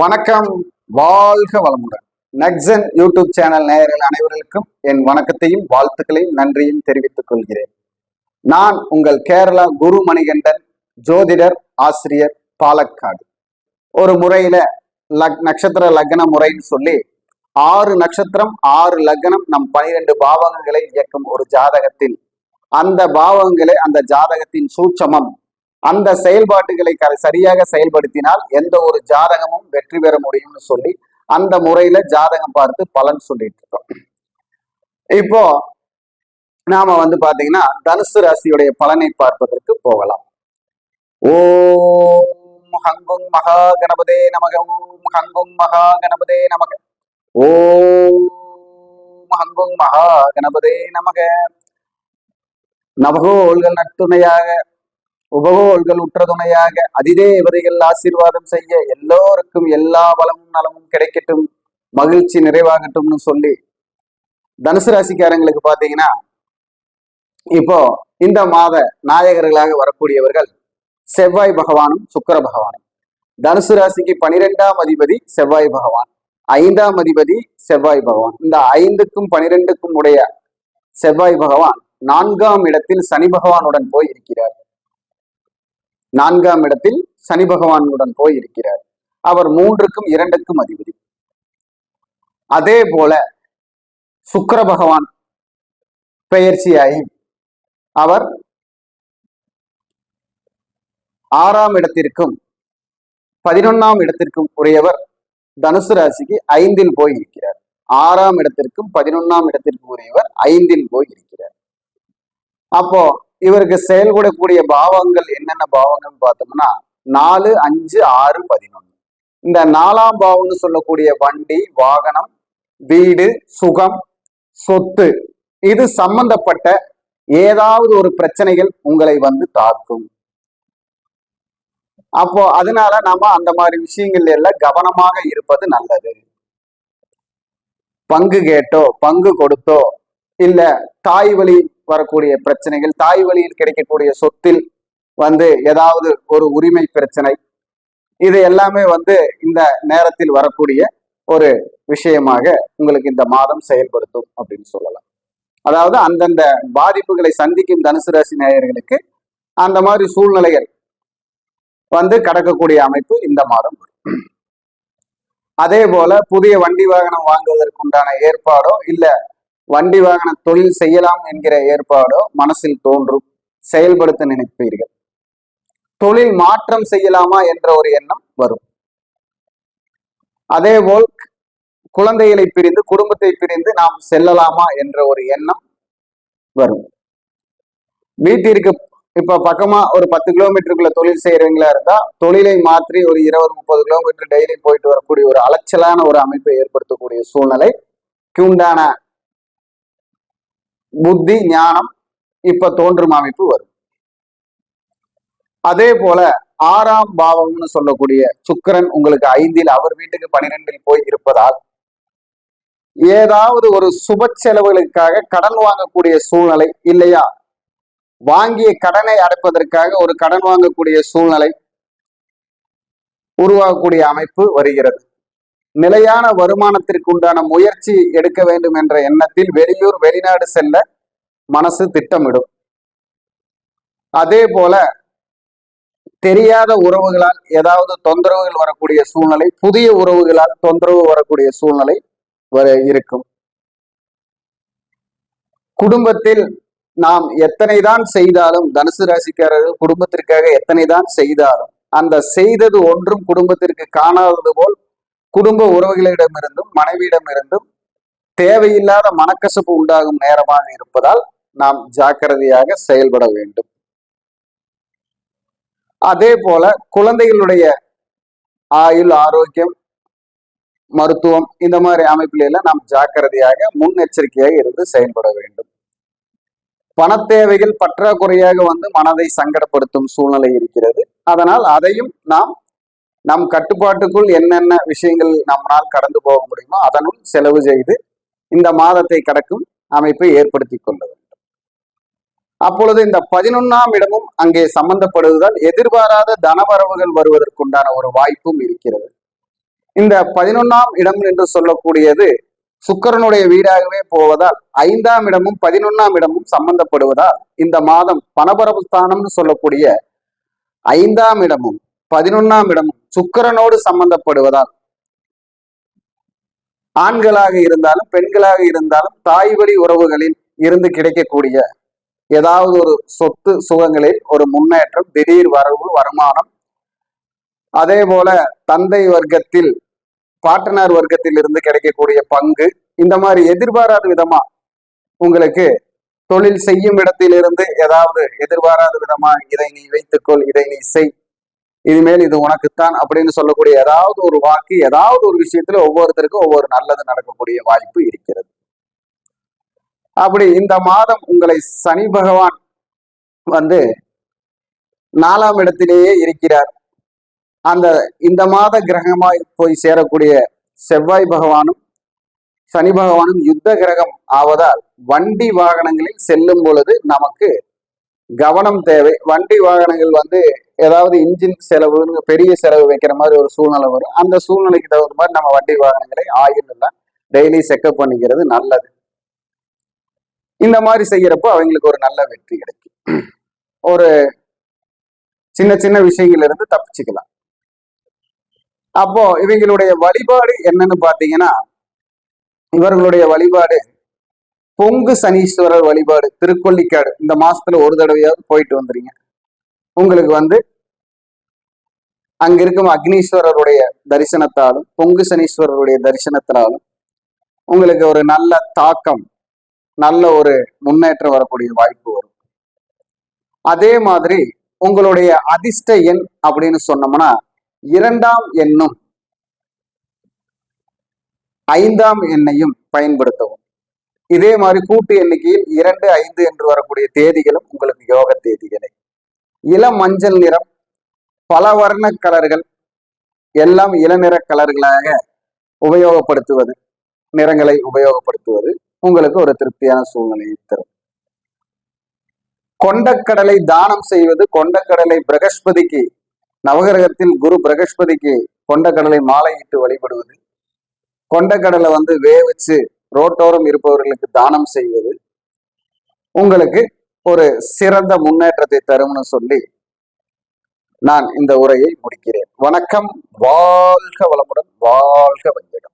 வணக்கம், வாழ்க வளமுடன். நக்சன் யூடியூப் சேனல் நேயர்கள் அனைவர்களுக்கும் என் வணக்கத்தையும் வாழ்த்துக்களையும் நன்றியும் தெரிவித்துக் கொள்கிறேன். நான் உங்கள் கேரளா குரு மணிகண்டன், ஜோதிடர், ஆசிரியர், பாலக்காடு. ஒரு முறையில நட்சத்திர லக்ன முறைன்னு சொல்லி 6 நட்சத்திரம் 6 லக்னம் நம் 12 பாவகங்களை இயக்கும் ஒரு ஜாதகத்தில் அந்த பாவகங்களே அந்த ஜாதகத்தின் சூட்சமம், அந்த செயல்பாட்டுகளை சரியாக செயல்படுத்தினால் எந்த ஒரு ஜாதகமும் வெற்றி பெற முடியும்னு சொல்லி அந்த முறையில ஜாதகம் பார்த்து பலன் சொல்லிட்டு இருக்கோம். இப்போ நாம பாத்தீங்கன்னா தனுசு ராசியுடைய பலனை பார்ப்பதற்கு போகலாம். ஓம் ஹங்கும் மகா கணபதே நமக. ஓம் ஹங்கும் மகா கணபதே நமக. ஓம் ஹங்கும் மகா கணபதே நமக. நவகோள்கள் நட்டுணையாக, உபகோள்கள் உற்ற துணையாக, அதிதேவதைகள் ஆசீர்வாதம் செய்ய, எல்லோருக்கும் எல்லா பலமும் நலமும் கிடைக்கட்டும், மகிழ்ச்சி நிறைவாகட்டும்னு சொல்லி தனுசு ராசிக்காரங்களுக்கு பாத்தீங்கன்னா இப்போ இந்த மாத நாயகர்களாக வரக்கூடியவர்கள் செவ்வாய் பகவானும் சுக்கிர பகவானும். தனுசு ராசிக்கு 12ஆம் அதிபதி செவ்வாய் பகவான், 5ஆம் அதிபதி செவ்வாய் பகவான். இந்த 5க்கும் 12க்கும் உடைய செவ்வாய் பகவான் 4ஆம் இடத்தில் சனி பகவானுடன் போய் இருக்கிறார். 4ஆம் இடத்தில் சனி பகவானுடன் போய் இருக்கிறார். அவர் 3க்கும் 2க்கும் அதிபதி. அதே போல சுக்கிர பகவான் பெயர்ச்சியாகி அவர் 6ஆம் இடத்திற்கும் 11ஆம் இடத்திற்கும் உரியவர். தனுசு ராசிக்கு 5இல் போய் இருக்கிறார். 6ஆம் இடத்திற்கும் 11ஆம் இடத்திற்கும் உரியவர் 5இல் போய் இருக்கிறார். அப்போ இவருக்கு செயல்படக்கூடிய பாவங்கள் என்னென்ன பாவங்கள் பார்த்தோம்னா 4, 5, 6, 11. இந்த 4ஆம் பாவம்னு சொல்லக்கூடிய வண்டி, வாகனம், வீடு, சுகம், சொத்து, இது சம்பந்தப்பட்ட ஏதாவது ஒரு பிரச்சனைகள் உங்களை தாக்கும். அப்போ அதனால நாம அந்த மாதிரி விஷயங்கள் எல்லாம் கவனமாக இருப்பது நல்லது. பங்கு கேட்டோ, பங்கு கொடுத்தோ, இல்ல தாய் வழி வரக்கூடிய பிரச்சனைகள், தாய் வழியில் கிடைக்கக்கூடிய சொத்தில் ஏதாவது ஒரு உரிமை பிரச்சனை, இது எல்லாமே இந்த நேரத்தில் வரக்கூடிய ஒரு விஷயமாக உங்களுக்கு இந்த மாதம் செயல்படுத்தும் அப்படின்னு சொல்லலாம். அதாவது அந்தந்த பாதிப்புகளை சந்திக்கும் தனுசு ராசி நேயர்களுக்கு அந்த மாதிரி சூழ்நிலைகள் கடக்கக்கூடிய அமைப்பு இந்த மாதம் வரும். அதே போல புதிய வண்டி வாகனம் வாங்குவதற்குண்டான ஏற்பாடோ, இல்ல வண்டி வாகன தொழில் செய்யலாம் என்கிற ஏற்பாடோ மனசில் தோன்றும், செயல்படுத்த நினைப்பீர்கள். தொழில் மாற்றம் செய்யலாமா என்ற ஒரு எண்ணம் வரும். அதே போல் குழந்தைகளை பிரிந்து, குடும்பத்தை பிரிந்து நாம் செல்லலாமா என்ற ஒரு எண்ணம் வரும். வீட்டிற்கு இப்ப பக்கமா ஒரு 10 கிலோமீட்டருக்குள்ள தொழில் செய்யறவங்களா இருந்தா தொழிலை மாற்றி ஒரு 20-30 கிலோமீட்டர் டெய்லி போயிட்டு வரக்கூடிய ஒரு அலைச்சலான ஒரு அமைப்பை ஏற்படுத்தக்கூடிய சூழ்நிலைக்கு உண்டான புத்தி ஞானம் இப்ப தோன்றும் அமைப்பு வரும். அதே போல 6ஆம் பாவம்னு சொல்லக்கூடிய சுக்கிரன் உங்களுக்கு 5இல், அவர் வீட்டுக்கு 12இல் போய் இருப்பதால் ஏதாவது ஒரு சுப செலவுகளுக்காக கடன் வாங்கக்கூடிய சூழ்நிலை, இல்லையா வாங்கிய கடனை அடைப்பதற்காக ஒரு கடன் வாங்கக்கூடிய சூழ்நிலை உருவாகக்கூடிய அமைப்பு வருகிறது. நிலையான வருமானத்திற்கு உண்டான முயற்சி எடுக்க வேண்டும் என்ற எண்ணத்தில் வெளியூர் வெளிநாடு செல்ல மனசு திட்டமிடும். அதே போல தெரியாத உறவுகளால் ஏதாவது தொந்தரவுகள் வரக்கூடிய சூழ்நிலை, புதிய உறவுகளால் தொந்தரவு வரக்கூடிய சூழ்நிலை இருக்கும். குடும்பத்தில் நாம் எத்தனைதான் செய்தாலும், தனுசு ராசிக்காரர்கள் குடும்பத்திற்காக எத்தனைதான் செய்தாலும் அந்த செய்தது ஒன்றும் குடும்பத்திற்கு காணாதது போல் குடும்ப உறவுகளிடமிருந்தும் மனைவியிடமிருந்தும் தேவையில்லாத மனக்கசப்பு உண்டாகும் நேரமாக இருப்பதால் நாம் ஜாக்கிரதையாக செயல்பட வேண்டும். அதே போல குழந்தைகளுடைய ஆயுள், ஆரோக்கியம், மருத்துவம், இந்த மாதிரி அமைப்பில எல்லாம் நாம் ஜாக்கிரதையாக முன்னெச்சரிக்கையாக இருந்து செயல்பட வேண்டும். பண தேவைகள் பற்றாக்குறையாக மனதை சங்கடப்படுத்தும் சூழ்நிலை இருக்கிறது. அதனால் அதையும் நாம் நம் கட்டுப்பாட்டுக்குள் என்னென்ன விஷயங்கள் நம்மால் கடந்து போக முடியுமோ அதனுள் செலவு செய்து இந்த மாதத்தை கடக்கும் அமைப்பை ஏற்படுத்தி கொள்ள வேண்டும். அப்பொழுது இந்த 11ஆம் இடமும் அங்கே சம்பந்தப்படுவதால் எதிர்பாராத தனவரவுகள் வருவதற்குண்டான ஒரு வாய்ப்பும் இருக்கிறது. இந்த 11ஆம் இடம் என்று சொல்லக்கூடியது சுக்கிரனுடைய வீடாகவே போவதால் 5ஆம் இடமும் 11ஆம் இடமும் சம்பந்தப்படுவதால் இந்த மாதம் பணபரவு ஸ்தானம்னு சொல்லக்கூடிய 5ஆம் இடமும் 11ஆம் இடமும் சுக்கிரனோடு சம்பந்தப்படுவதால் ஆண்களாக இருந்தாலும் பெண்களாக இருந்தாலும் தாய் வழி உறவுகளில் இருந்து கிடைக்கக்கூடிய ஏதாவது ஒரு சொத்து சுகங்களில் ஒரு முன்னேற்றம், திடீர் வரவு, வருமானம், அதே போல தந்தை வர்க்கத்தில் பாட்டனார் வர்க்கத்தில் இருந்து கிடைக்கக்கூடிய பங்கு, இந்த மாதிரி எதிர்பாராத விதமா உங்களுக்கு தொழில் செய்யும் இடத்திலிருந்து ஏதாவது எதிர்பாராத விதமா இதை நீ வைத்துக்கொள், இதை நீ செய், இனிமேல் இது உனக்குத்தான் அப்படின்னு சொல்லக்கூடிய ஏதாவது ஒரு வாக்கு, ஏதாவது ஒரு விஷயத்துல ஒவ்வொருத்தருக்கும் ஒவ்வொரு நல்லது நடக்கக்கூடிய வாய்ப்பு இருக்கிறது. அப்படி இந்த மாதம் உங்களை சனி பகவான் வந்து 4ஆம் இடத்திலேயே இருக்கிறார். இந்த மாத கிரகமாய் போய் சேரக்கூடிய செவ்வாய் பகவானும் சனி பகவானும் யுத்த கிரகம் ஆவதால் வண்டி வாகனங்களில் செல்லும் பொழுது நமக்கு கவனம் தேவை. வண்டி வாகனங்கள் வந்து ஏதாவது இன்ஜின் செலவு, பெரிய செலவு வைக்கிற மாதிரி ஒரு சூழ்நிலை வரும். அந்த சூழ்நிலைக்கு தகுந்த மாதிரி நம்ம வண்டி வாகனங்களை ஆயில் எல்லாம் டெய்லி செக்அப் பண்ணிக்கிறது நல்லது. இந்த மாதிரி செய்யறப்போ அவங்களுக்கு ஒரு நல்ல வெற்றி கிடைக்கும். ஒரு சின்ன சின்ன விஷயங்கள்ல இருந்து தப்பிச்சுக்கலாம். அப்போ இவங்களுடைய வழிபாடு என்னன்னு பாத்தீங்கன்னா, இவர்களுடைய வழிபாடு பொங்கு சனீஸ்வரர் வழிபாடு. திருக்கொல்லிக்காடு இந்த மாசத்துல ஒரு தடவையாவது போயிட்டு வந்துறீங்க. உங்களுக்கு வந்து அங்க இருக்கும் அக்னீஸ்வரருடைய தரிசனத்தாலும் பொங்கு சனீஸ்வரருடைய தரிசனத்தினாலும் உங்களுக்கு ஒரு நல்ல தாக்கம், நல்ல ஒரு முன்னேற்றம் வரக்கூடிய வாய்ப்பு வரும். அதே மாதிரி உங்களுடைய அதிர்ஷ்ட எண் அப்படின்னு சொன்னோம்னா 2ஆம் எண்ணும் 5ஆம் எண்ணையும் பயன்படுத்தவும். இதே மாதிரி கூட்டு எண்ணிக்கையில் 2, 5 என்று வரக்கூடிய தேதிகளும் உங்களுக்கு யோக தேதிகளே. இளம் மஞ்சள் நிறம், பல வர்ண கலர்கள், எல்லாம் இளநிற கலர்களாக உபயோகப்படுத்துவது, நிறங்களை உபயோகப்படுத்துவது உங்களுக்கு ஒரு திருப்தியான சூழ்நிலையை தரும். கொண்டக்கடலை தானம் செய்வது, கொண்டக்கடலை பிரகஸ்பதிக்கு, நவகிரகத்தில் குரு பிரகஸ்பதிக்கு கொண்டக்கடலை மாலையிட்டு வழிபடுவது, கொண்டக்கடலை வந்து வேவிச்சு ரோட்டோரம் இருப்பவர்களுக்கு தானம் செய்வது உங்களுக்கு ஒரு சிறந்த முன்னேற்றத்தை தரும்னு சொல்லி நான் இந்த உரையை முடிக்கிறேன். வணக்கம். வாழ்க வளமுடன், வாழ்க வையகம்.